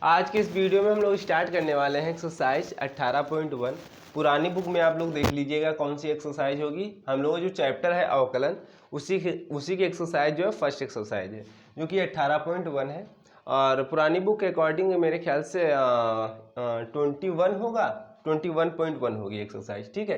आज के इस वीडियो में हम लोग स्टार्ट करने वाले हैं एक्सरसाइज 18.1। पुरानी बुक में आप लोग देख लीजिएगा कौन सी एक्सरसाइज होगी। हम लोग जो चैप्टर है अवकलन उसी की एक्सरसाइज जो है फर्स्ट एक्सरसाइज है जो कि 18.1 है। और पुरानी बुक के अकॉर्डिंग मेरे ख्याल से 21 होगा, 21.1 होगी एक्सरसाइज। ठीक है,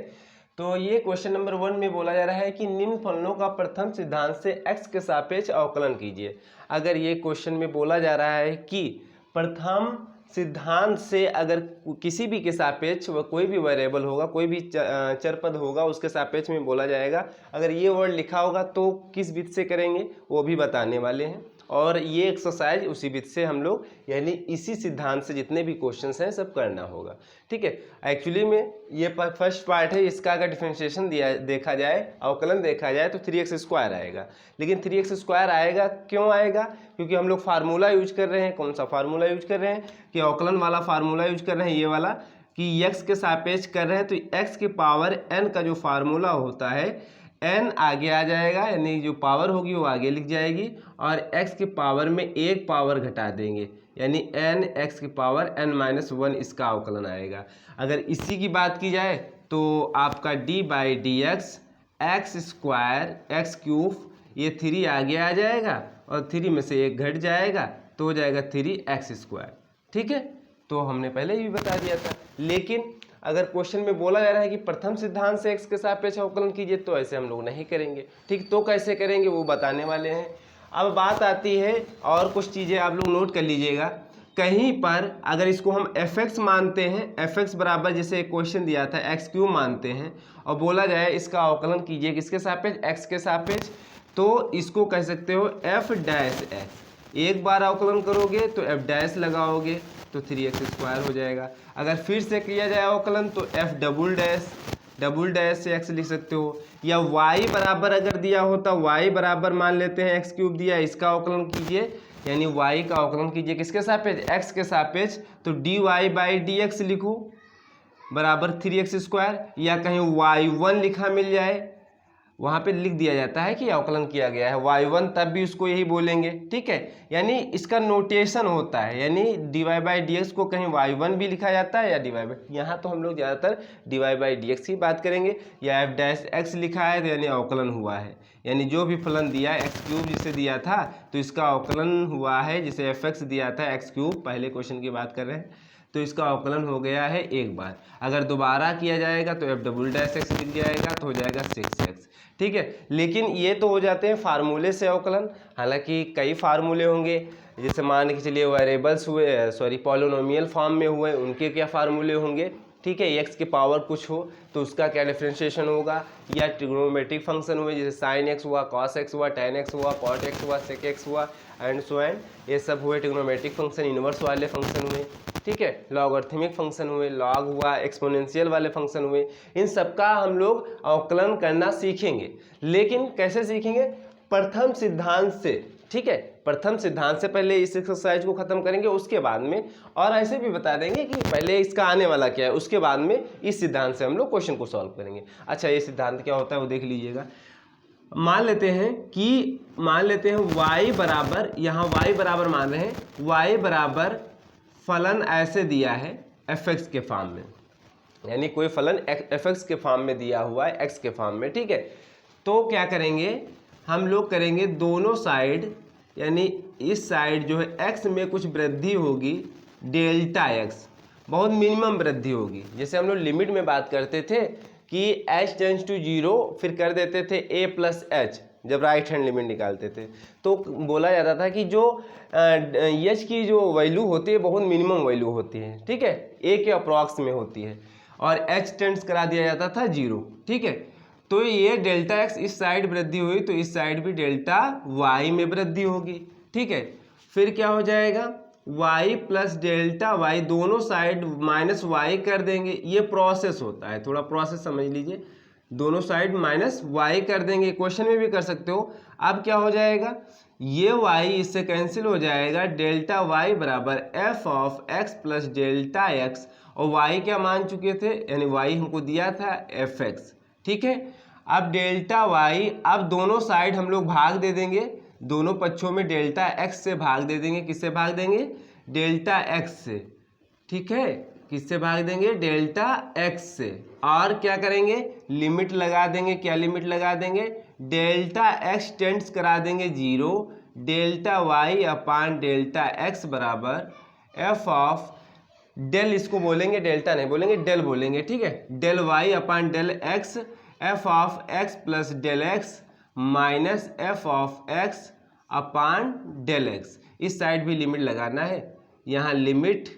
तो ये क्वेश्चन नंबर 1 में बोला जा रहा है कि निम्न फलनों का प्रथम सिद्धांत से x के सापेक्ष अवकलन कीजिए। अगर ये क्वेश्चन में बोला जा रहा है कि प्रथम सिद्धांत से अगर किसी भी के सापेक्ष कोई भी वेरिएबल होगा, कोई भी चर पद होगा, उसके सापेक्ष में बोला जाएगा, अगर ये वर्ड लिखा होगा तो किस विधि से करेंगे वो भी बताने वाले हैं। और ये एक्सरसाइज उसी विधि से हम लोग यानी इसी सिद्धांत से जितने भी क्वेश्चंस हैं सब करना होगा। ठीक है, एक्चुअली में ये फर्स्ट पार्ट है, इसका अगर डिफरेंशिएशन देखा जाए, अवकलन देखा जाए तो 3x² आएगा। लेकिन 3x² आएगा क्यों आएगा? क्योंकि हम लोग फार्मूला यूज कर रहे हैं। कौन सा फार्मूला यूज कर रहे हैं? कि अवकलन वाला फार्मूला यूज कर रहे हैं, ये वाला, कि x के सापेक्ष कर रहे हैं तो x के पावर n का जो फार्मूला होता है n आगे आ जाएगा, यानी जो पावर होगी वो आगे लिख जाएगी, और x के पावर में एक पावर घटा देंगे यानी n x के पावर n-1 इसका अवकलन आएगा। अगर इसी की बात की जाए तो आपका d/dx x² ये 3 आगे आ जाएगा और 3 में से 1 घट जाएगा तो हो जाएगा 3x²। ठीक है, तो हमने पहले ही बता दिया था। लेकिन अगर क्वेश्चन में बोला जा रहा है कि प्रथम सिद्धांत से x के सापेक्ष अवकलन कीजिए तो ऐसे हम लोग नहीं करेंगे। ठीक, तो कैसे करेंगे वो बताने वाले हैं। अब बात आती है और कुछ चीज़ें आप लोग नोट कर लीजिएगा। कहीं पर अगर इसको हम fx मानते हैं, fx बराबर जैसे एक क्वेश्चन दिया था x³ मानते हैं और बोला जाए इसका अवकलन कीजिए किसके सापेक्ष? x के सापेक्ष, तो इसको कह सकते हो f'(x). एक बार अवकलन करोगे तो f' लगाओगे तो 3x² हो जाएगा। अगर फिर से किया जाए अवकलन तो f" से x लिख सकते हो। या y बराबर अगर दिया होता, y बराबर मान लेते हैं x³ दिया, इसका अवकलन कीजिए यानी y का अवकलन कीजिए किसके सापेक्ष? x के सापेक्ष, तो dy/dx लिखो बराबर 3x²। या कहीं y1 लिखा मिल जाए, वहाँ पे लिख दिया जाता है कि अवकलन किया गया है y1, तब भी उसको यही बोलेंगे। ठीक है, यानी इसका नोटेशन होता है, यानी dy/dx को कहीं y1 भी लिखा जाता है या यहाँ तो हम लोग ज़्यादातर dy/dx की बात करेंगे। या f' लिखा है तो यानी अवकलन हुआ है, यानी जो भी फलन दिया x³ जिसे दिया था तो इसका अवकलन हुआ है। जिसे fx दिया था x³, पहले क्वेश्चन की बात कर रहे हैं, तो इसका अवकलन हो गया है एक बार। अगर दोबारा किया जाएगा तो f"x लिख जाएगा तो हो जाएगा 6x। ठीक है, लेकिन ये तो हो जाते हैं फार्मूले से अवकलन। हालांकि कई फार्मूले होंगे, जैसे मान के चलिए वेरिएबल्स हुए, पॉलिनोमियल फॉर्म में हुए, उनके क्या फार्मूले होंगे। ठीक है, x के पावर कुछ हो तो उसका क्या डिफरेंशिएशन होगा। या ट्रिग्नोमेट्रिक फंक्शन हुए, जैसे sin x हुआ, cos x हुआ, tan x हुआ, cot x हुआ, sec x हुआ एंड सो एंड, ये सब हुए ट्रिग्नोमेट्रिक फंक्शन। इन्वर्स वाले फंक्शन हुए, ठीक है, लॉगरिथमिक फंक्शन हुए, लॉग हुआ, एक्सपोनेंशियल वाले फंक्शन हुए। इन सब का हम लोग अवकलन करना सीखेंगे। लेकिन कैसे सीखेंगे? प्रथम सिद्धांत से। ठीक है, प्रथम सिद्धांत से पहले इस एक्सरसाइज को खत्म करेंगे, उसके बाद में और ऐसे भी बता देंगे कि पहले इसका आने वाला क्या है, उसके बाद में इस सिद्धांत से हम लोग क्वेश्चन को सॉल्व करेंगे। अच्छा, ये सिद्धांत क्या होता है वो देख लीजिएगा। मान लेते हैं y बराबर, यहाँ y बराबर मान रहे हैं, y बराबर फलन ऐसे दिया है fx के फॉर्म में, यानी कोई फलन fx के फॉर्म में दिया हुआ है x के फॉर्म में। ठीक है, तो क्या करेंगे हम लोग? करेंगे दोनों साइड, यानी इस साइड जो है x में कुछ वृद्धि होगी Δx, बहुत मिनिमम वृद्धि होगी। जैसे हम लोग लिमिट में बात करते थे कि h टेंड्स टू 0, फिर कर देते थे a+h, जब राइट हैंड लिमिट निकालते थे तो बोला जाता था कि जो h की जो वैल्यू होती है बहुत मिनिमम वैल्यू होती है। ठीक है, a के अप्रॉक्स में होती है और h टेंड्स करा दिया जाता था 0। ठीक है, तो ये Δx इस साइड वृद्धि हुई तो इस साइड भी Δy में वृद्धि होगी। ठीक है, फिर क्या हो जाएगा? y प्लस Δy दोनों साइड -y कर देंगे। ये प्रोसेस होता है, थोड़ा प्रोसेस समझ लीजिए। दोनों साइड -y कर देंगे, क्वेश्चन में भी कर सकते हो। अब क्या हो जाएगा? ये y इससे कैंसिल हो जाएगा, Δy बराबर f(x + Δx), और y क्या मान चुके थे, यानी y हमको दिया था fx। ठीक है, अब Δy, अब दोनों साइड हम लोग भाग दे देंगे, दोनों पक्षों में Δx से भाग दे देंगे। किससे भाग देंगे? डेल्टा एक्स से, ठीक है, किससे भाग देंगे, डेल्टा एक्स से, और क्या करेंगे, लिमिट लगा देंगे, क्या लिमिट लगा देंगे, डेल्टा एक्स टेंड्स करा देंगे 0, delta y upon delta x बराबर एफ ऑफ डेल, इसको बोलेंगे डेल्टा नहीं बोलेंगे, डेल बोलेंगे, ठीक है, del y upon del x f of x plus del x minus f of x upon del x. इस साइड भी लिमिट लगाना है, यहाँ limit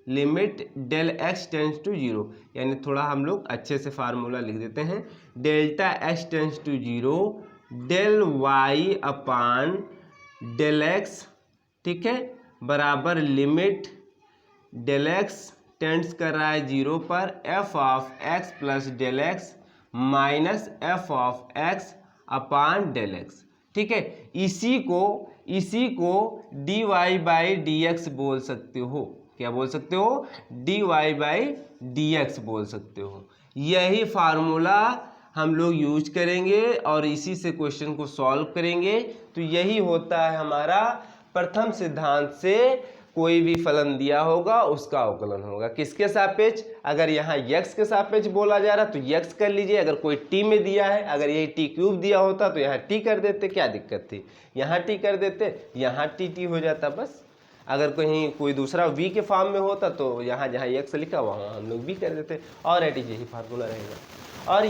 del x tends to 0, यानी थोड़ा हम लोग अच्छे से फार्मूला लिख देते हैं, delta x tends to 0 del y upon del x, ठीक है, बराबर लिमिट डेल एक्स टेंड्स कर रहा है 0 पर f of x plus del x minus f of x upon del x, ठीक है। इसी को d y by d x बोल सकते हो, क्या बोल सकते हो, d y by d x बोल सकते हो। यही फार्मूला हम लोग यूज करेंगे और इसी से क्वेश्चन को सॉल्व करेंगे। तो यही होता है हमारा प्रथम सिद्धांत से कोई भी फलन दिया होगा उसका अवकलन होगा, किसके सापेक्ष, अगर यहाँ x के सापेक्ष बोला जा रहा तो x कर लीजिए, अगर कोई t में दिया है, अगर यही t क्यूब दिया होता तो यहाँ t कर देते, क्या दिक्कत थी, यहाँ t कर देते, यहाँ t हो जाता बस। अगर कहीं कोई दूसरा v के फॉर्म में होता तो यहाँ जहाँ x लिखा वहाँ हम लोग v कर देते, और एट यही फार्मूला रहेगा। और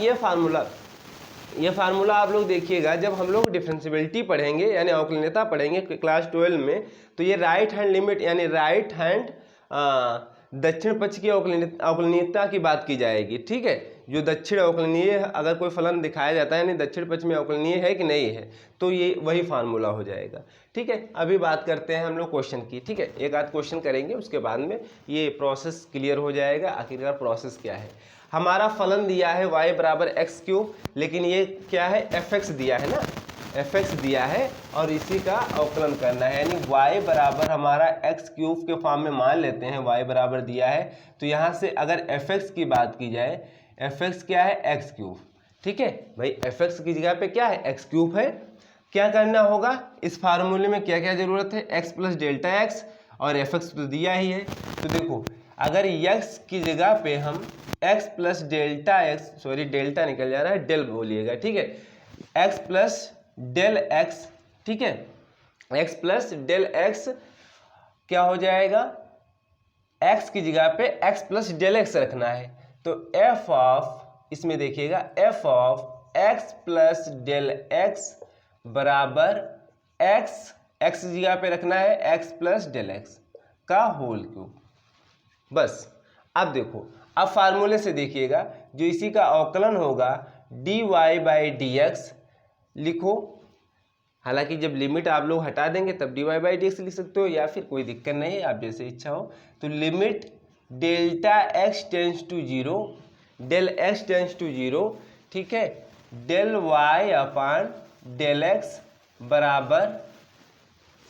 ये फार्मूला आप लोग देखिएगा जब हम लोग डिफरेंशियबिलिटी पढ़ेंगे यानी अवकलनीयता पढ़ेंगे क्लास 12 में, तो ये राइट हैंड लिमिट यानी राइट हैंड दक्षिण पक्ष की अवकलनीयता की बात की जाएगी, ठीक है। जो दक्षिण अवकलनीय अगर कोई फलन दिखाया जाता है यानी दक्षिण पक्ष में अवकलनीय है कि नहीं है, तो ये वही फार्मूला हो जाएगा, ठीक है। अभी बात करते हैं हम लोग क्वेश्चन की, ठीक है, एक आध क्वेश्चन करेंगे, उसके बाद में ये प्रोसेस क्लियर हो जाएगा आखिरकार प्रोसेस क्या है। हमारा फलन दिया है y बराबर एक्स क्यूब, लेकिन ये क्या है, fx दिया है ना, fx दिया है और इसी का अवकलन करना है, यानी y बराबर हमारा एक्स क्यूब के फॉर्म में मान लेते हैं, y बराबर दिया है तो यहाँ से अगर fx की बात की जाए, fx क्या है, एक्स क्यूब, ठीक है भाई, fx की जगह पे क्या है, एक्स क्यूब है। क्या करना होगा, इस फार्मूले में क्या क्या जरूरत है, x प्लस डेल्टा एक्स, और fx तो दिया ही है। तो देखो अगर x की जगह पे हम x plus delta x, sorry delta निकल जा रहा है, डेल बोलिएगा, ठीक है, x प्लस डेल एक्स, ठीक है, x प्लस डेल एक्स क्या हो जाएगा, x की जगह पे x प्लस डेल एक्स रखना है, तो f ऑफ, इसमें देखिएगा f of x plus del x बराबर x की जगह पे रखना है x प्लस डेल एक्स का होल क्यूब, बस। अब देखो, अब फार्मूले से देखिएगा जो इसी का अवकलन होगा dy बाई डी एक्स लिखो, हालांकि जब लिमिट आप लोग हटा देंगे तब dy बाई डी एक्स लिख सकते हो, या फिर कोई दिक्कत नहीं है, आप जैसे इच्छा हो। तो limit delta x tends to 0 del x tends to 0, ठीक है, del y upon del x बराबर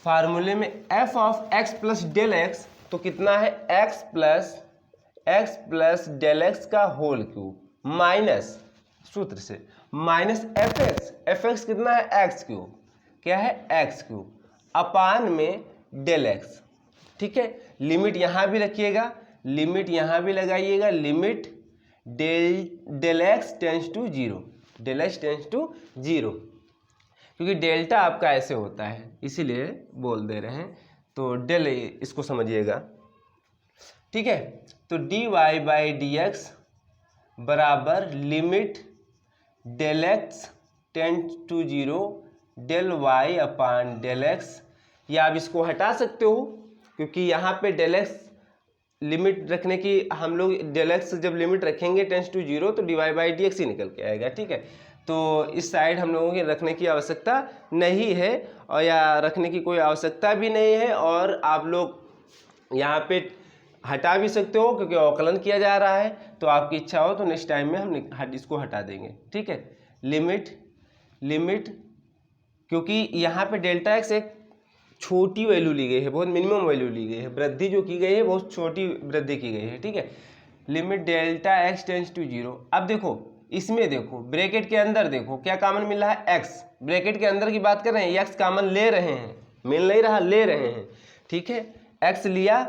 फार्मूले में f of x plus del x, तो कितना है, x प्लस डेल एक्स का होल क्यूब माइनस सूत्र से माइनस fx कितना है, x क्यूब, क्या है, x क्यूब अपान में डेल एक्स, ठीक है। लिमिट यहाँ भी रखिएगा, लिमिट यहाँ भी लगाइएगा, limit del x tends to 0, del x tends to 0, क्योंकि डेल्टा आपका ऐसे होता है इसीलिए बोल दे रहे हैं, तो डेल इसको समझिएगा, ठीक है। तो dy बाई डी एक्स बराबर limit del x tends to 0 del y upon del x, या आप इसको हटा सकते हो क्योंकि यहाँ पे डेल एक्स लिमिट रखने की, हम लोग डेल एक्स जब लिमिट रखेंगे टेंस टू 0 तो dy बाई डी एक्स ही निकल के आएगा, ठीक है। तो इस साइड हम लोगों के रखने की आवश्यकता नहीं है, और या रखने की कोई आवश्यकता भी नहीं है, और आप लोग यहाँ पे हटा भी सकते हो क्योंकि अवकलन किया जा रहा है, तो आपकी इच्छा हो तो नेक्स्ट टाइम में हम इसको हटा देंगे, ठीक है। लिमिट क्योंकि यहाँ पे डेल्टा एक्स एक छोटी वैल्यू ली गई है, बहुत मिनिमम वैल्यू ली गई है, वृद्धि जो की गई है बहुत छोटी वृद्धि की गई है, ठीक है। Limit delta x tends to 0, अब देखो इसमें देखो ब्रैकेट के अंदर देखो क्या कॉमन मिल रहा है, x, ब्रैकेट के अंदर की बात कर रहे हैं, x कॉमन ले रहे हैं, मिल नहीं रहा, ले रहे हैं, ठीक है। x लिया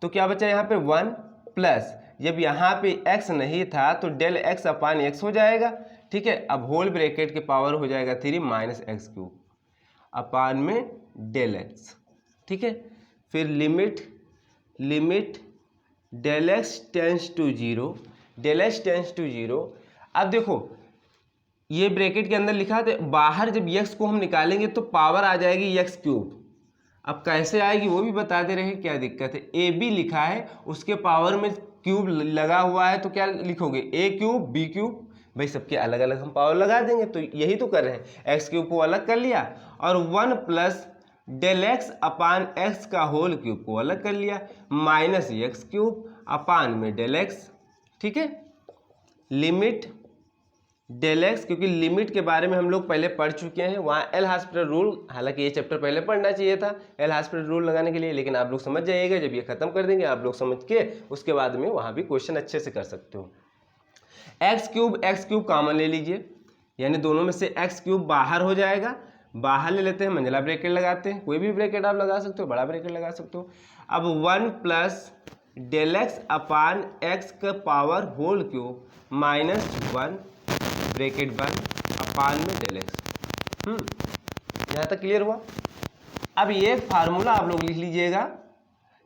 तो क्या बचा यहाँ पे 1 प्लस, जब यहाँ पे x नहीं था तो डेल x अपान x हो जाएगा, ठीक है। अब होल ब्रैकेट के पावर हो जाएगा 3 माइनस एक्स क्यूब अपान में डेल x, ठीक है। फिर limit del x tends to zero, del x tends to zero. अब देखो ये ब्रैकेट के अंदर लिखा था, बाहर जब x को हम निकालेंगे तो पावर आ जाएगी x क्यूब। अब कैसे आएगी वो भी बता दे रहे हैं, क्या दिक्कत है। ए बी लिखा है, उसके पावर में क्यूब लगा हुआ है तो क्या लिखोगे, ए क्यूब बी क्यूब। भाई सबके अलग अलग हम पावर लगा देंगे, तो यही तो कर रहे हैं। एक्स क्यूब को अलग कर लिया और 1 plus del x upon x का होल क्यूब को अलग कर लिया, माइनस एक्स क्यूब अपान में डेल एक्स, ठीक है। लिमिट डेल एक्स, क्योंकि लिमिट के बारे में हम लोग पहले पढ़ चुके हैं, वहाँ एल हॉस्पिटल रूल, हालांकि ये चैप्टर पहले पढ़ना चाहिए था एल हॉस्पिटल रूल लगाने के लिए, लेकिन आप लोग समझ जाइएगा, जब ये खत्म कर देंगे आप लोग समझ के उसके बाद में वहाँ भी क्वेश्चन अच्छे से कर सकते हो। एक्स क्यूब कॉमन ले लीजिए, यानी दोनों में से एक्स क्यूब बाहर हो जाएगा, बाहर ले लेते हैं, मंझला ब्रैकेट लगाते हैं, कोई भी ब्रैकेट आप लगा सकते हो, बड़ा ब्रैकेट लगा सकते हो। अब 1 plus del x upon x का power whole cube minus 1 bracket 1 upon में डेल एक्स। यहाँ तक क्लियर हुआ। अब ये फार्मूला आप लोग लिख लीजिएगा,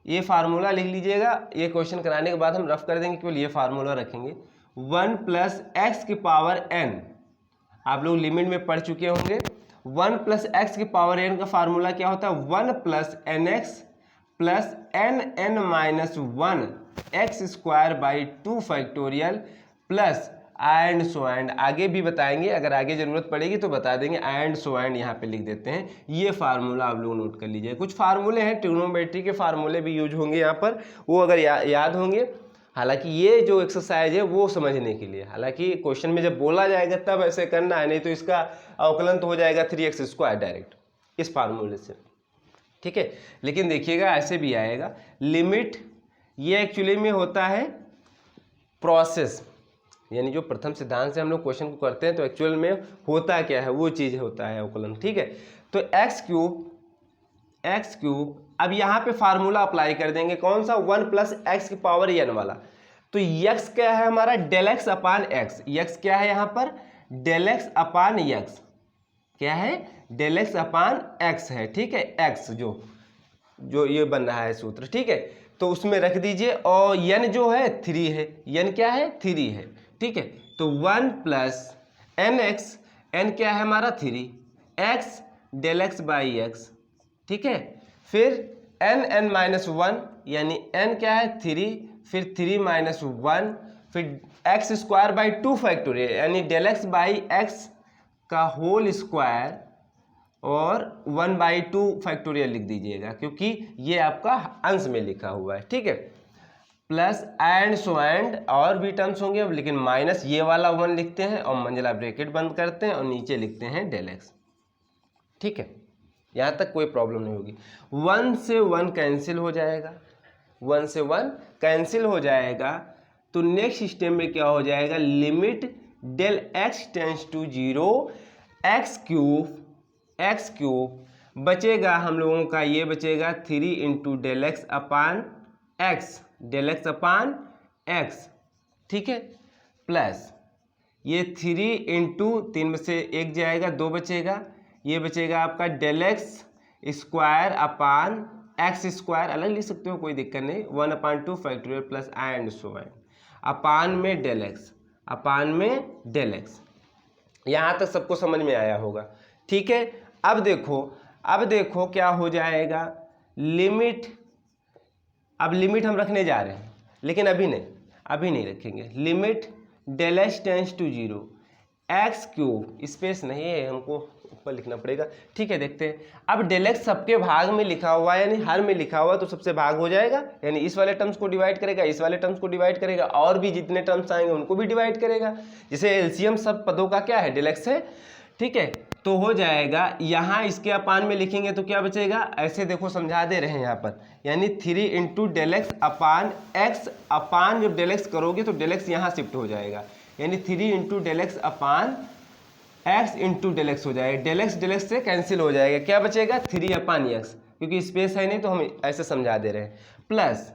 ये फार्मूला लिख लीजिएगा, ये क्वेश्चन कराने के बाद हम रफ कर देंगे, केवल ये फार्मूला रखेंगे। 1 प्लस एक्स की पावर n, आप लोग लिमिट में पढ़ चुके होंगे। 1 प्लस एक्स की पावर n का फार्मूला क्या होता है, 1 plus n x plus n minus 1 x square by 2 factorial plus and so and, आगे भी बताएंगे, अगर आगे जरूरत पड़ेगी तो बता देंगे, एंड सो एंड यहाँ पे लिख देते हैं। ये फार्मूला आप लोग नोट कर लीजिए। कुछ फार्मूले हैं, ट्रिग्नोमेट्री के फार्मूले भी यूज होंगे यहाँ पर, वो अगर याद होंगे। हालांकि ये जो एक्सरसाइज है वो समझने के लिए, हालांकि क्वेश्चन में जब बोला जाएगा तब ऐसे करना है, नहीं तो इसका अवकलन तो हो जाएगा 3x स्क्वायर डायरेक्ट इस फार्मूले से, ठीक है। लेकिन देखिएगा ऐसे भी आएगा। लिमिट, ये एक्चुअली में होता है प्रोसेस, यानी जो प्रथम सिद्धांत से हम लोग क्वेश्चन को करते हैं तो एक्चुअल में होता क्या है वो चीज़ होता है अवकलन, ठीक है। तो एक्स क्यूब, अब यहाँ पे फार्मूला अप्लाई कर देंगे, कौन सा, 1 प्लस एक्स की पावर n वाला। तो x क्या है हमारा, del x upon x, x क्या है यहाँ पर, डेल एक्स अपान एक्स, क्या है, डेल एक्स अपान एक्स है, ठीक है। x जो ये बन रहा है सूत्र, ठीक है, तो उसमें रख दीजिए। और n जो है 3 है, n क्या है, 3 है, ठीक है। तो 1 प्लस एन एक्स, एन क्या है हमारा 3, x del x by x, ठीक है। फिर n माइनस 1, यानी n क्या है 3, फिर 3 माइनस 1, फिर एक्स स्क्वायर बाई 2 फैक्टोरियल, यानी डेल एक्स बाई एक्स का होल स्क्वायर और 1 बाई 2 फैक्टोरियल लिख दीजिएगा, क्योंकि ये आपका अंश में लिखा हुआ है, ठीक है। प्लस एंड सो एंड, और भी टर्म्स होंगे अब, लेकिन माइनस ये वाला 1 लिखते हैं और मंझला ब्रैकेट बंद करते हैं और नीचे लिखते हैं डेल एक्स, ठीक है। यहाँ तक कोई प्रॉब्लम नहीं होगी। 1 से 1 कैंसिल हो जाएगा, 1 से 1 कैंसिल हो जाएगा, तो नेक्स्ट स्टेप में क्या हो जाएगा, limit del x tends to 0 x cube बचेगा हम लोगों का, ये बचेगा 3 into del x upon x, del x upon x, ठीक है। प्लस ये 3 इंटू 3 में से 1 जाएगा, 2 बचेगा, ये बचेगा आपका del x square upon x square, अलग लिख सकते हो कोई दिक्कत नहीं, 1 upon 2 factorial plus and so and upon में डेल एक्स, अपान में डेल एक्स। यहाँ तक सबको समझ में आया होगा, ठीक है। अब देखो क्या हो जाएगा, लिमिट, अब लिमिट हम रखने जा रहे हैं, लेकिन अभी नहीं रखेंगे। Limit del x tends to 0 x cube, space नहीं है, हमको ऊपर लिखना पड़ेगा, ठीक है। देखते हैं, अब डेल एक्स सबके भाग में लिखा हुआ है, यानी हर में लिखा हुआ तो सबसे भाग हो जाएगा, यानी इस वाले टर्म्स को डिवाइड करेगा, इस वाले टर्म्स को डिवाइड करेगा, और भी जितने टर्म्स आएंगे उनको भी डिवाइड करेगा। जैसे एलसीएम सब पदों का क्या है, डेल एक्स है, ठीक है। तो हो जाएगा, यहाँ इसके अपान में लिखेंगे तो क्या बचेगा, ऐसे देखो समझा दे रहे हैं यहाँ पर, यानी 3 into del x upon x, अपान जब डेल एक्स करोगे तो डेल एक्स यहाँ शिफ्ट हो जाएगा, यानी 3 into del x upon x into del x हो जाएगा, डेल एक्स से कैंसिल हो जाएगा, क्या बचेगा 3 अपान एक्स, क्योंकि स्पेस है नहीं तो हम ऐसे समझा दे रहे हैं, प्लस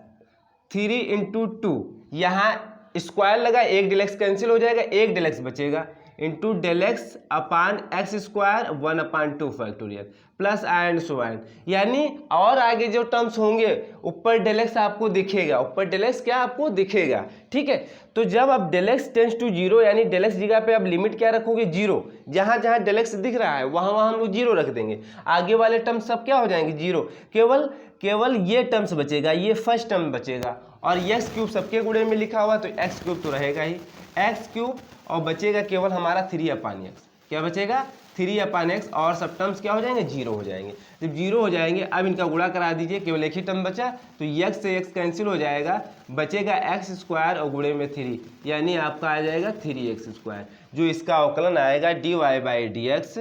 3 इंटू 2, यहाँ स्क्वायर लगा, एक डेल एक्स कैंसिल हो जाएगा, एक डेल एक्स बचेगा, into del x upon x square 1/2 factorial plus and so and. यानी और आगे जो टर्म्स होंगे ऊपर डेल एक्स आपको दिखेगा, ऊपर डेल एक्स क्या आपको दिखेगा, ठीक है। तो जब आप del x tends to zero, यानी डेल एक्स जगह पे आप लिमिट क्या रखोगे, जीरो, जहाँ जहाँ डेल एक्स दिख रहा है वहाँ वहाँ हम लोग जीरो रख देंगे, आगे वाले टर्म्स सब क्या हो जाएंगे, जीरो, केवल ये टर्म्स बचेगा, ये फर्स्ट टर्म बचेगा, और एक्स क्यूब सबके गुणे में लिखा हुआ तो एक्स क्यूब तो रहेगा ही, एक्स क्यूब, और बचेगा केवल हमारा 3/x। क्या बचेगा, 3/x, और सब टर्म्स क्या हो जाएंगे, जीरो हो जाएंगे। जब जीरो हो जाएंगे अब इनका गुणा करा दीजिए, केवल एक ही टर्म बचा, तो x से x कैंसिल हो जाएगा, बचेगा एक्स स्क्वायर और गुणे में 3, यानी आपका आ जाएगा 3x², जो इसका अवकलन आएगा dy/dx,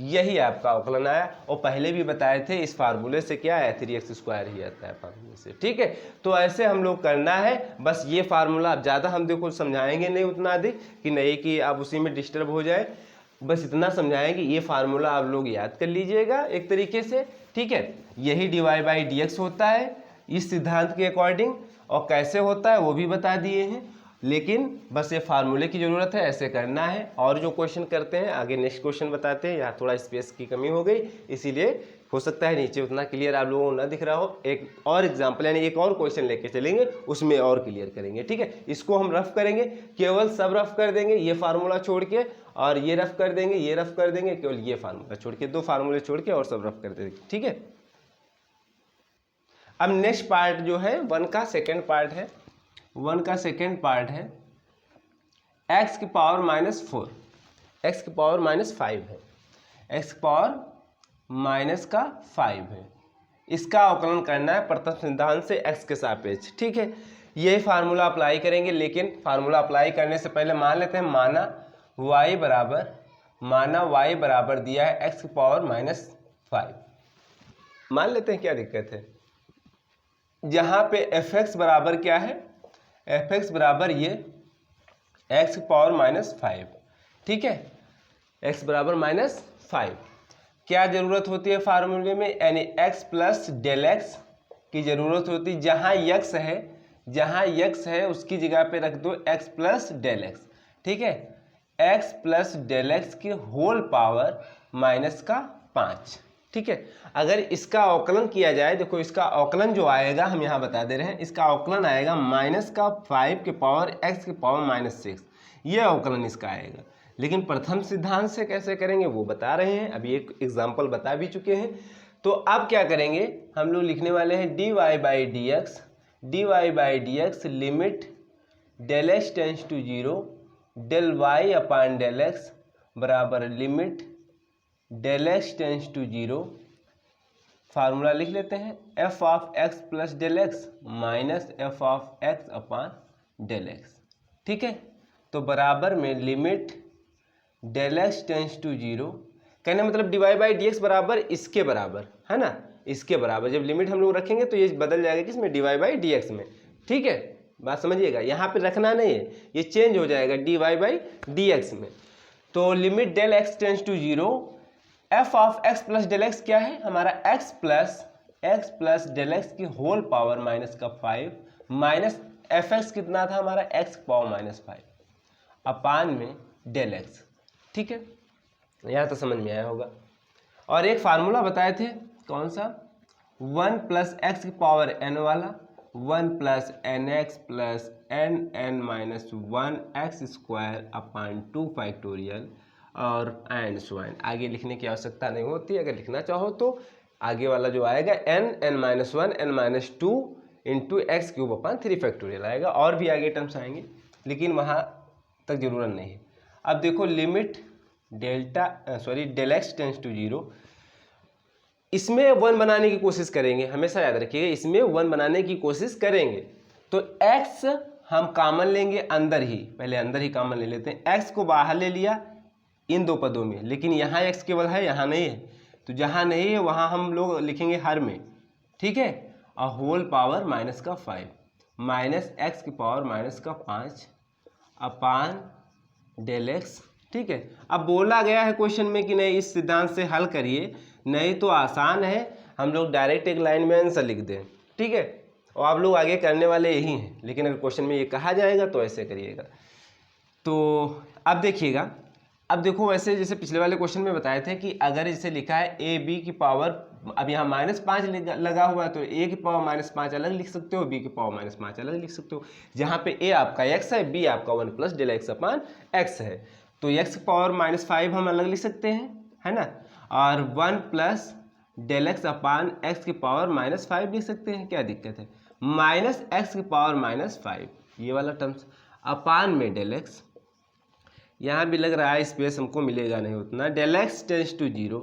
यही आपका अवकलन आया। और पहले भी बताए थे इस फार्मूले से क्या है, 3x² ही आता है फार्मूले से, ठीक है। तो ऐसे हम लोग करना है, बस ये फार्मूला अब ज़्यादा हम देखो समझाएंगे नहीं उतना अधिक कि नहीं कि आप उसी में डिस्टर्ब हो जाए, बस इतना समझाएंगे, ये फार्मूला आप लोग याद कर लीजिएगा एक तरीके से, ठीक है। यही dy/dx होता है इस सिद्धांत के अकॉर्डिंग, और कैसे होता है वो भी बता दिए हैं, लेकिन बस ये फार्मूले की ज़रूरत है, ऐसे करना है। और जो क्वेश्चन करते हैं आगे नेक्स्ट क्वेश्चन बताते हैं, यहाँ थोड़ा स्पेस की कमी हो गई इसीलिए हो सकता है नीचे उतना क्लियर आप लोगों को ना दिख रहा हो। एक और एग्जाम्पल यानी एक और क्वेश्चन लेके चलेंगे, उसमें और क्लियर करेंगे, ठीक है। इसको हम रफ करेंगे, केवल सब रफ कर देंगे, ये फार्मूला छोड़ के, और ये रफ कर देंगे, ये रफ कर देंगे, केवल ये फार्मूला छोड़ के, 2 फार्मूले छोड़ के और सब रफ कर देंगे, ठीक है। अब नेक्स्ट पार्ट जो है 1 का सेकेंड पार्ट है, 1 का सेकेंड पार्ट है x की पावर -4, x की पावर -5 है, x की पावर -5 है, इसका अवकलन करना है प्रथम सिद्धांत से x के सापेक्ष, ठीक है। यही फार्मूला अप्लाई करेंगे, लेकिन फार्मूला अप्लाई करने से पहले मान लेते हैं, माना y बराबर दिया है x की पावर -5, मान लेते हैं, क्या दिक्कत है। जहाँ पे fx बराबर क्या है, fx बराबर ये x की पावर -5, ठीक है, x बराबर -5। क्या ज़रूरत होती है फार्मूले में, यानी x प्लस डेल एक्स की ज़रूरत होती है। जहाँ x है उसकी जगह पे रख दो x प्लस डेल एक्स, ठीक है, x प्लस डेल एक्स की होल पावर -5, ठीक है। अगर इसका अवकलन किया जाए, देखो इसका अवकलन जो आएगा हम यहाँ बता दे रहे हैं, इसका अवकलन आएगा -5 के पावर x के पावर -6, ये अवकलन इसका आएगा। लेकिन प्रथम सिद्धांत से कैसे करेंगे वो बता रहे हैं, अभी एक एग्जाम्पल बता भी चुके हैं। तो अब क्या करेंगे, हम लोग लिखने वाले हैं dy/dx limit del x tends to 0 del y upon del x बराबर limit del x tends to 0, formula लिख लेते हैं f(x) plus del x minus f(x) upon del x, ठीक है। तो बराबर में limit del x tends to 0, कहने मतलब dy/dx बराबर इसके बराबर है ना, इसके बराबर जब लिमिट हम लोग रखेंगे तो ये बदल जाएगा किसमें, dy/dx में, ठीक है। बात समझिएगा, यहाँ पे रखना नहीं है, ये चेंज हो जाएगा dy/dx में। तो limit del x tends to 0, f(x) plus del x क्या है हमारा, x प्लस डेल एक्स की होल पावर -5 माइनस fx कितना था हमारा, x पावर -5 अपान में डेल एक्स, ठीक है। यहाँ तो समझ में आया होगा। और एक फार्मूला बताए थे, कौन सा, 1 प्लस एक्स की पावर n वाला, 1 plus nx plus n(-1) x² अपान 2 फैक्टोरियल और एंड सो एंड। आगे लिखने की आवश्यकता नहीं होती, अगर लिखना चाहो तो आगे वाला जो आएगा n(-1) n-2 इंटू x³ अपान 3 फैक्टोरियल आएगा, और भी आगे टर्म्स आएंगे लेकिन वहाँ तक जरूरत नहीं है। अब देखो limit del x tends to 0, इसमें 1 बनाने की कोशिश करेंगे, हमेशा याद रखिएगा इसमें 1 बनाने की कोशिश करेंगे। तो x हम कॉमन लेंगे अंदर ही, पहले अंदर ही कॉमन ले लेते हैं, x को बाहर ले लिया इन 2 पदों में, लेकिन यहाँ x केवल है, यहाँ नहीं है, तो जहाँ नहीं है वहाँ हम लोग लिखेंगे हर में, ठीक है। और होल पावर -5 माइनस x की पावर -5 अपान डेल एक्स, ठीक है। अब बोला गया है क्वेश्चन में कि नहीं इस सिद्धांत से हल करिए, नहीं तो आसान है हम लोग डायरेक्ट एक लाइन में आंसर लिख दें, ठीक है, और आप लोग आगे करने वाले यही हैं, लेकिन अगर क्वेश्चन में ये कहा जाएगा तो ऐसे करिएगा। तो अब देखिएगा, अब देखो वैसे जैसे पिछले वाले क्वेश्चन में बताए थे कि अगर जैसे लिखा है ए बी की पावर, अब यहाँ -5 लगा हुआ है तो ए की पावर -5 अलग लिख सकते हो, बी की पावर -5 अलग लिख सकते हो। जहाँ पे ए आपका x है, बी आपका 1 + डेल x अपान x है, तो x की पावर -5 हम अलग लिख सकते हैं, है ना, और 1 + डेल x अपान x की पावर -5 लिख सकते हैं, क्या दिक्कत है, -x की पावर -5 ये वाला टर्म्स अपान में डेल x, यहाँ भी लग रहा है स्पेस हमको मिलेगा नहीं उतना, del x tends to 0,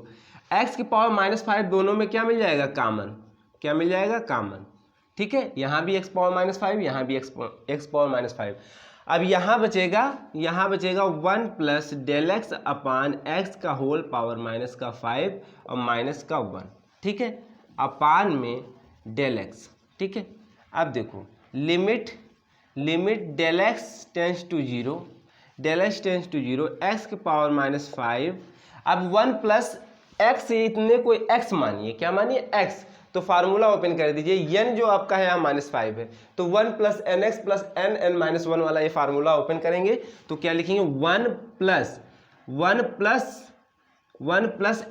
x की पावर -5 दोनों में क्या मिल जाएगा, कॉमन, क्या मिल जाएगा, कॉमन, ठीक है, यहाँ भी x पावर -5, यहाँ भी x पावर -5। अब यहाँ बचेगा 1 + डेल x अपान x का होल पावर -5 और -1, ठीक है, अपान में डेल x, ठीक है। अब देखो limit del x tends to 0, del x tends to 0, x की पावर -5, अब 1 + x, इतने कोई x मानिए, क्या मानिए, x, तो फार्मूला ओपन कर दीजिए, n जो आपका है यहाँ -5 है, तो 1 + nx + n(n-1) वाला ये फार्मूला ओपन करेंगे तो क्या लिखेंगे, 1 +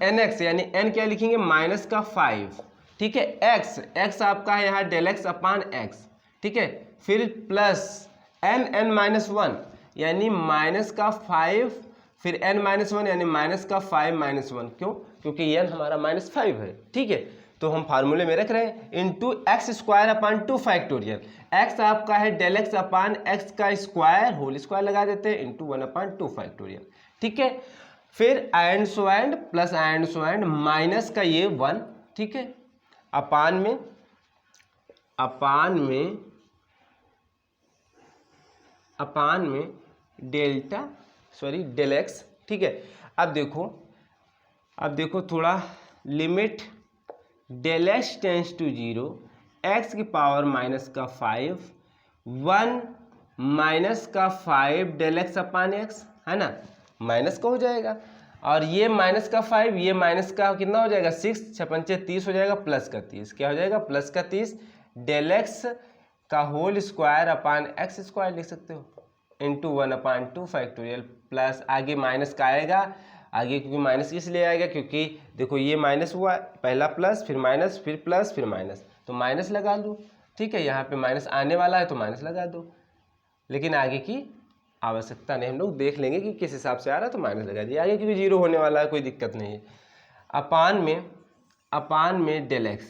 nx, यानी n क्या लिखेंगे, -5, ठीक है, x आपका है यहाँ डेल x अपान x, ठीक है, फिर प्लस n(n-1) यानी -5, फिर n-1 यानी -5 क्यों, क्योंकि n हमारा -5 है, ठीक है, तो हम फार्मूले में रख रहे हैं इंटू x² अपान 2 फैक्टोरियल, x आपका है डेल x अपान x का स्क्वायर होल स्क्वायर लगा देते हैं इंटू 1/2 फैक्टोरियल, ठीक है, फिर and so and plus and so and minus का ये 1, ठीक है, अपान में डेल x, ठीक है। अब देखो थोड़ा limit del x tends to 0, x की power -5, 1 -5 del x upon x, है ना, माइनस का हो जाएगा, और ये -5, ये माइनस का कितना हो जाएगा, 6 × 6 = 30 हो जाएगा, प्लस का 30, क्या हो जाएगा, प्लस का 30 डेल x का होल स्क्वायर अपान x² लिख सकते हो इंटू 1/2 फैक्टोरियल, प्लस आगे माइनस का आएगा, आगे क्योंकि माइनस इसलिए आएगा क्योंकि देखो ये माइनस हुआ, पहला प्लस फिर माइनस फिर प्लस फिर माइनस, तो माइनस लगा दो, ठीक है, यहाँ पे माइनस आने वाला है तो माइनस लगा दो, लेकिन आगे की आवश्यकता नहीं, हम लोग देख लेंगे कि किस हिसाब से आ रहा है तो माइनस लगा दिया, आगे क्योंकि 0 होने वाला है, कोई दिक्कत नहीं है, अपान में डेल x,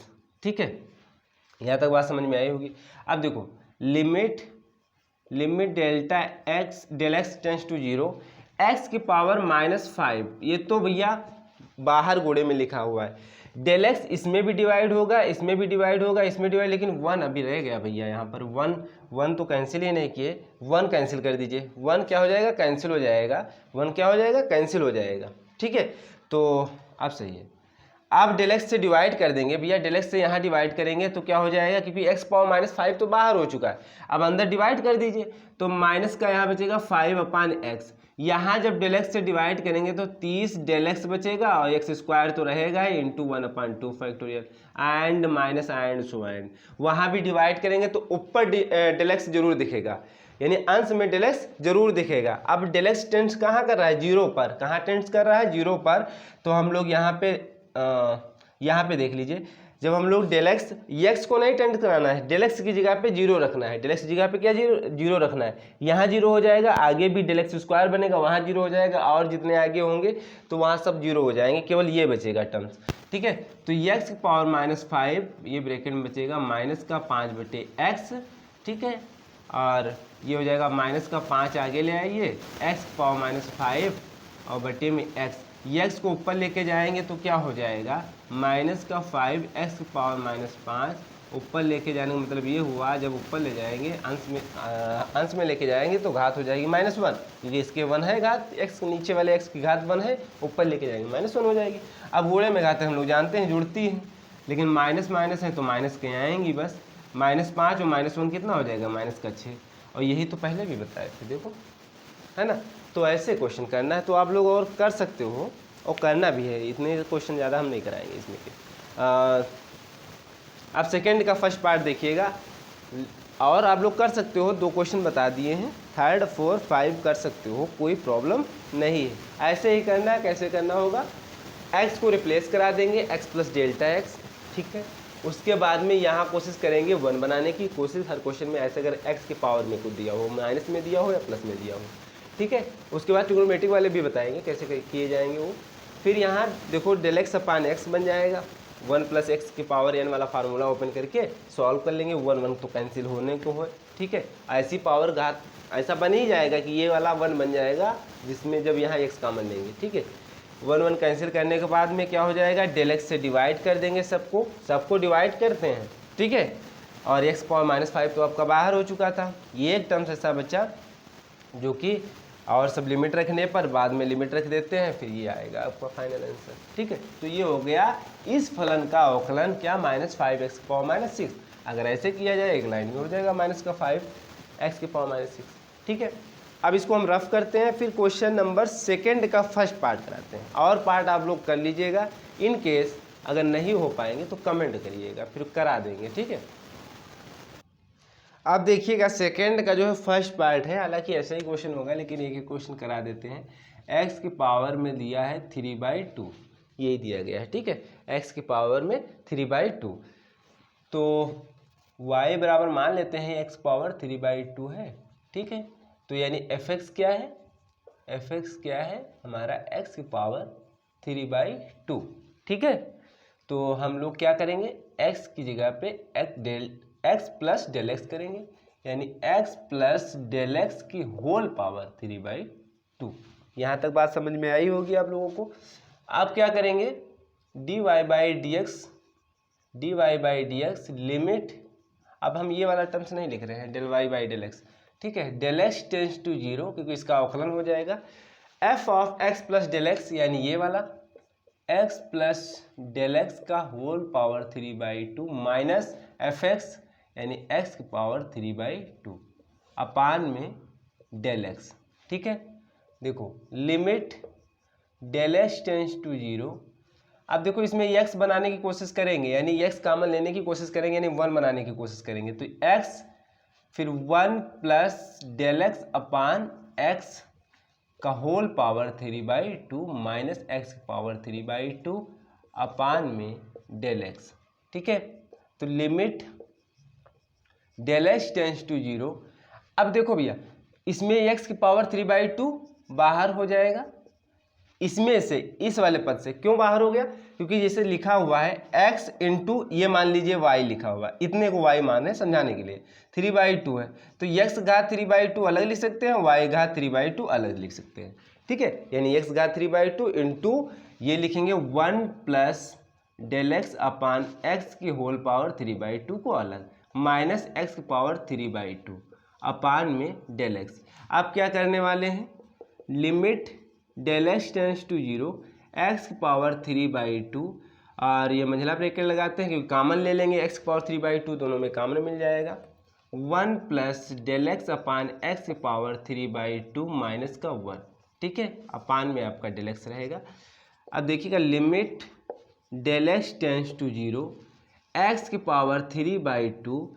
ठीक है, यहाँ तक बात समझ में आई होगी। अब देखो limit del x tends to 0, x की पावर -5, ये तो भैया बाहर गोड़े में लिखा हुआ है, डेल x इसमें भी डिवाइड होगा, इसमें भी डिवाइड होगा, इसमें डिवाइड, लेकिन 1 अभी रह गया भैया, यहाँ पर 1 तो कैंसिल ही नहीं किए, 1 कैंसिल कर दीजिए, 1 क्या हो जाएगा, कैंसिल हो जाएगा, 1 क्या हो जाएगा, कैंसिल हो जाएगा, ठीक है, तो अब सही है। आप डेल x से डिवाइड कर देंगे भैया, डेल x से यहाँ डिवाइड करेंगे तो क्या हो जाएगा, क्योंकि x पावर -5 तो बाहर हो चुका है, अब अंदर डिवाइड कर दीजिए, तो माइनस का यहाँ बचेगा 5/x, यहाँ जब डेल x से डिवाइड करेंगे तो 30 डेल x बचेगा, और x² तो रहेगा ही into 1/2 factorial, and minus and so and, वहाँ भी डिवाइड करेंगे तो ऊपर डेल x जरूर दिखेगा, यानी अंश में डेल x जरूर दिखेगा। अब डेल x टेंस कहाँ कर रहा है, 0 पर, कहाँ टेंस कर रहा है, 0 पर, तो हम लोग यहाँ पे देख लीजिए, जब हम लोग डेल x को नहीं टेंड कराना है, डेल x की जगह पे 0 रखना है, डेल x की जगह पे क्या 0 रखना है, यहाँ 0 हो जाएगा, आगे भी डेल x² बनेगा, वहाँ 0 हो जाएगा, और जितने आगे होंगे तो वहाँ सब 0 हो जाएंगे, केवल ये बचेगा टर्म्स, ठीक है, तो x की पावर -5, ये ब्रैकेट में बचेगा -5/x, ठीक है, और ये हो जाएगा -5 आगे ले आइए, x की पावर -5 और बटे में x, x को ऊपर लेके जाएंगे तो क्या हो जाएगा, -5 x की पावर -5, ऊपर लेके जाने का मतलब ये हुआ, जब ऊपर ले जाएंगे अंश में लेके जाएंगे तो घात हो जाएगी -1, क्योंकि इसके 1 है घात, x नीचे वाले x की घात 1 है, ऊपर लेके जाएंगे -1 हो जाएगी। अब गोड़े में घातें हम लोग जानते हैं जुड़ती हैं, लेकिन माइनस माइनस है तो माइनस के आएंगी बस, -5 और -1 कितना हो जाएगा, -6, और यही तो पहले भी बताए थे, देखो, है ना, तो ऐसे क्वेश्चन करना है, तो आप लोग और कर सकते हो, और करना भी है, इतने क्वेश्चन ज़्यादा हम नहीं कराएंगे इसमें के। अब सेकेंड का फर्स्ट पार्ट देखिएगा, और आप लोग कर सकते हो, 2 क्वेश्चन बता दिए हैं, 3, 4, 5 कर सकते हो, कोई प्रॉब्लम नहीं है। ऐसे ही करना है, कैसे करना होगा, x को रिप्लेस करा देंगे x प्लस डेल्टा एक्स, ठीक है। उसके बाद में यहाँ कोशिश करेंगे 1 बनाने की कोशिश, हर क्वेश्चन में ऐसे, अगर x के पावर में कुछ दिया हो, माइनस में दिया हो या प्लस में दिया हो, ठीक है। उसके बाद ट्रिग्नोमेट्रिक वाले भी बताएंगे कैसे किए जाएंगे वो। फिर यहाँ देखो डेल एक्स अपान एक्स बन जाएगा, 1 प्लस एक्स की पावर n वाला फार्मूला ओपन करके सॉल्व कर लेंगे, 1 1 तो कैंसिल होने को है, ठीक है। ऐसी पावर घात ऐसा बन ही जाएगा कि ये वाला 1 बन जाएगा, जिसमें जब यहाँ x कॉमन लेंगे, ठीक है। 1 1 कैंसिल करने के बाद में क्या हो जाएगा, डेल एक्स से डिवाइड कर देंगे, सबको डिवाइड करते हैं, ठीक है। और x पावर -5 तो आपका बाहर हो चुका था। ये एक टर्म्स ऐसा बच्चा जो कि और सब लिमिट रखने पर बाद में लिमिट रख देते हैं, फिर ये आएगा आपका फाइनल आंसर, ठीक है। तो ये हो गया इस फलन का अवकलन क्या, -5x⁻⁶। अगर ऐसे किया जाए एक लाइन में हो जाएगा -5x⁻⁶, ठीक है। अब इसको हम रफ करते हैं, फिर क्वेश्चन नंबर सेकेंड का फर्स्ट पार्ट कराते हैं, और पार्ट आप लोग कर लीजिएगा। इन केस अगर नहीं हो पाएंगे तो कमेंट करिएगा, फिर करा देंगे, ठीक है। अब देखिएगा सेकेंड का जो है फर्स्ट पार्ट है, हालांकि ऐसा ही क्वेश्चन होगा लेकिन एक क्वेश्चन करा देते हैं। x की पावर में दिया है 3/2, यही दिया गया है, ठीक है। x की पावर में 3/2, तो y बराबर मान लेते हैं x पावर 3/2 है, ठीक है। तो यानी fx क्या है, fx क्या है हमारा x की पावर 3/2, ठीक है। तो हम लोग क्या करेंगे, x की जगह पे x प्लस डेल एक्स करेंगे, यानी x प्लस डेल एक्स की होल पावर 3/2। यहाँ तक बात समझ में आई होगी आप लोगों को। आप क्या करेंगे, dy by d x limit, अब हम ये वाला टर्म्स नहीं लिख रहे हैं, del y by del x, ठीक है। डेल x टेंस टू 0, क्योंकि इसका अवकलन हो जाएगा f of x plus del x, यानी ये वाला x प्लस डेल एक्स का होल पावर 3/2 माइनस fx, यानी x की पावर 3/2 अपान में डेल एक्स, ठीक है। देखो limit del x tends to 0, अब देखो इसमें x बनाने की कोशिश करेंगे, यानी x कॉमन लेने की कोशिश करेंगे, यानी 1 बनाने की कोशिश करेंगे, तो x फिर 1 plus del x upon x का होल पावर 3/2 माइनस x की पावर 3/2 अपान में डेल एक्स, ठीक है। तो limit del x tends to 0, अब देखो भैया इसमें x की पावर 3/2 बाहर हो जाएगा, इसमें से इस वाले पद से क्यों बाहर हो गया, क्योंकि जैसे लिखा हुआ है x इंटू ये मान लीजिए y लिखा हुआ है, इतने को y मान है समझाने के लिए, 3/2 है, तो x घात 3/2 अलग लिख सकते हैं, y घात 3/2 अलग लिख सकते हैं, ठीक है। यानी x घात 3/2 इंटू ये लिखेंगे 1 plus del x upon x की होल पावर 3/2 को अलग, माइनस एक्स की पावर 3/2 अपान में डेल एक्स। आप क्या करने वाले हैं, limit del x tends to 0, x की पावर 3/2, और ये मंझला ब्रैकेट लगाते हैं क्योंकि कॉमन ले लेंगे, एक्स की पावर 3/2 दोनों में कॉमन मिल जाएगा, 1 plus del x upon x की पावर 3/2 माइनस का 1, ठीक है, अपान में आपका डेल एक्स रहेगा। अब देखिएगा limit del x tends to 0, x की पावर 3/2,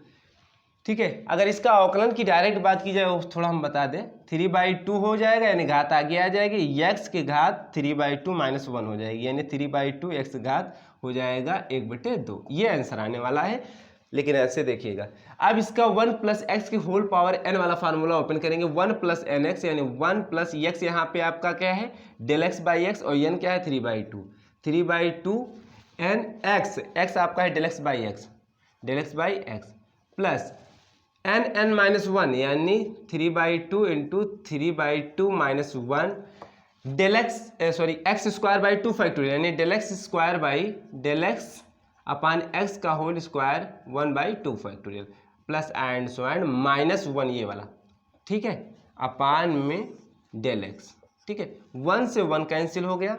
ठीक है। अगर इसका अवकलन की डायरेक्ट बात की जाए वो थोड़ा हम बता दें, 3/2 हो जाएगा, यानी घात आगे आ जाएगी, x की घात 3/2 माइनस 1 हो जाएगी, यानी 3/2 x घात हो जाएगा 1/2, ये आंसर आने वाला है। लेकिन ऐसे देखिएगा, अब इसका 1 प्लस एक्स की होल पावर n वाला फार्मूला ओपन करेंगे, 1 प्लस एन एक्स, यानी 1 प्लस एक्स, यहाँ पे आपका क्या है डेल एक्स बाई एक्स, और n क्या है 3/2 एन एक्स, एक्स आपका है del x by x plus n minus 1, यानी 3/2 into 3/2 minus 1 del x x square by 2 factorial, यानी del x square by del x upon x का whole square 1/2 factorial plus and so and minus 1 ये वाला, ठीक है, अपान में del x, ठीक है। 1 से 1 कैंसिल हो गया,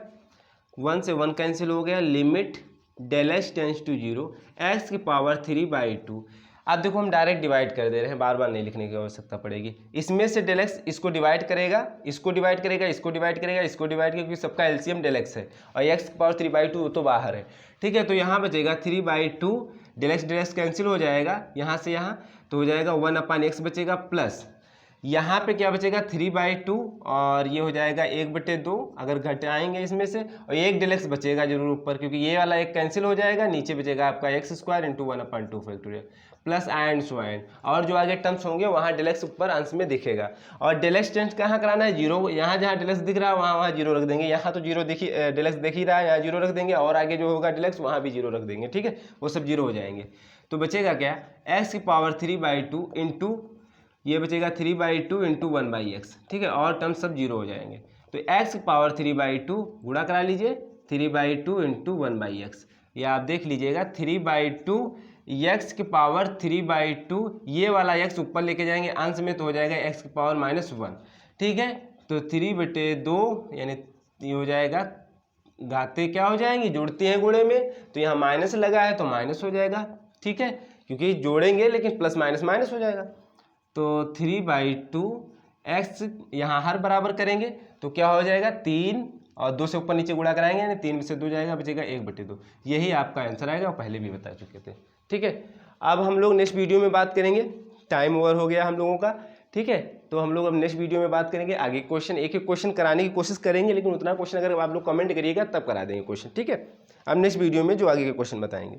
1 से 1 कैंसिल हो गया, limit del x tends to 0, x की पावर 3/2, अब देखो हम डायरेक्ट डिवाइड कर दे रहे हैं, बार बार नहीं लिखने की आवश्यकता पड़ेगी। इसमें से डेल एक्स इसको डिवाइड करेगा, इसको डिवाइड करेगा, इसको डिवाइड करेगा, इसको डिवाइड करेगा, क्योंकि सबका एलसीएम डेल एक्स है और एक्स की पावर 3/2 तो बाहर है। ठीक है, तो यहाँ बचेगा 3/2, डेल एक्स कैंसिल हो जाएगा यहाँ से यहाँ, तो हो जाएगा 1/x बचेगा, प्लस यहाँ पे क्या बचेगा 3/2 और ये हो जाएगा 1/2 अगर घटाएंगे इसमें से, और एक डेल एक्स बचेगा जरूर ऊपर, क्योंकि ये वाला एक कैंसिल हो जाएगा, नीचे बचेगा आपका x² into 1/2 factorial plus and so and, और जो आगे टर्म्स होंगे वहाँ डेल एक्स ऊपर अंश में दिखेगा। और डेल एक्स टेंस कहाँ कराना है, जीरो, यहाँ जहाँ डेल एक्स दिख रहा है वहाँ जीरो रख देंगे, यहाँ तो जीरो डेल एक्स दिख ही रहा है, यहाँ जीरो रख देंगे, और आगे जो होगा डेल एक्स वहाँ भी जीरो रख देंगे। ठीक है, वो सब जीरो हो जाएंगे, तो बचेगा क्या x की पावर 3/2 इंटू ये बचेगा 3/2 इंटू 1/x। ठीक है, और टर्म सब जीरो हो जाएंगे, तो x की पावर 3/2 गुणा करा लीजिए 3/2 इंटू 1/x, ये आप देख लीजिएगा 3/2 x की पावर 3/2, ये वाला x ऊपर लेके जाएंगे अंश में तो हो जाएगा x की पावर -1। ठीक है, तो 3/2 यानी ये हो जाएगा, घाते क्या हो जाएंगी, जोड़ते हैं गुणे में, तो यहाँ माइनस लगा है तो माइनस हो जाएगा। ठीक है, क्योंकि जोड़ेंगे लेकिन प्लस माइनस माइनस हो जाएगा, तो 3/2 x यहाँ हर बराबर करेंगे तो क्या हो जाएगा 3 और 2 से ऊपर नीचे गुणा कराएंगे यानी 3 में से 2 जाएगा, बचेगा 1/2। यही आपका आंसर आएगा, और पहले भी बता चुके थे। ठीक है, अब हम लोग नेक्स्ट वीडियो में बात करेंगे, टाइम ओवर हो गया हम लोगों का। ठीक है, तो हम लोग अब नेक्स्ट वीडियो में बात करेंगे आगे क्वेश्चन, एक एक क्वेश्चन कराने की कोशिश करेंगे, लेकिन उतना क्वेश्चन अगर आप लोग कमेंट करिएगा तब करा देंगे क्वेश्चन। ठीक है, अब नेक्स्ट वीडियो में जो आगे के क्वेश्चन बताएंगे।